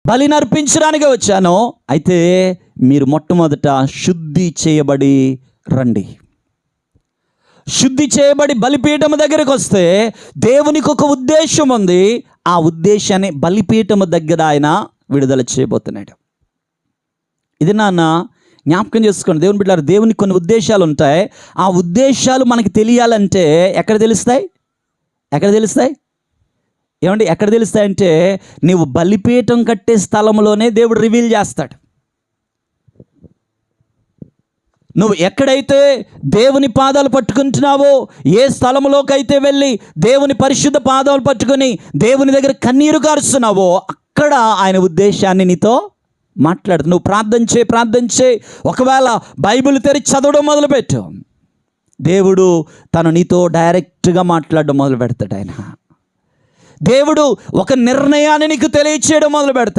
బలిని అర్పించడానికి వచ్చాను. అయితే మీరు మొట్టమొదట శుద్ధి చేయబడి రండి. శుద్ధి చేయబడి బలిపీఠం దగ్గరికి వస్తే దేవునికి ఒక ఉద్దేశం ఉంది. ఆ ఉద్దేశాన్ని బలిపీఠం దగ్గర ఆయన విడుదల చేయబోతున్నాడు. ఇది నాన్న జ్ఞాపకం చేసుకోండి. దేవుని బిడ్డలారా, దేవునికి కొన్ని ఉద్దేశాలు ఉంటాయి. ఆ ఉద్దేశాలు మనకి తెలియాలంటే ఎక్కడ తెలుస్తాయి? ఏమండి, ఎక్కడ తెలుస్తాయంటే నీవు బలిపీఠం కట్టే స్థలంలోనే దేవుడు రివీల్ చేస్తాడు. నువ్వు ఎక్కడైతే దేవుని పాదాలు పట్టుకుంటున్నావో, ఏ స్థలంలోకి అయితే వెళ్ళి దేవుని పరిశుద్ధ పాదాలు పట్టుకొని దేవుని దగ్గర కన్నీరు కారుస్తున్నావో, అక్కడ ఆయన ఉద్దేశాన్ని నీతో మాట్లాడు. నువ్వు ప్రార్థన చేయి. ఒకవేళ బైబిల్ తెరిచి చదవడం మొదలుపెట్టు, దేవుడు తను నీతో డైరెక్ట్గా మాట్లాడడం మొదలు పెడతాడు. దేవుడు ఒక నిర్ణయాన్ని నీకు తెలియచేయడం మొదలు పెడతాడు.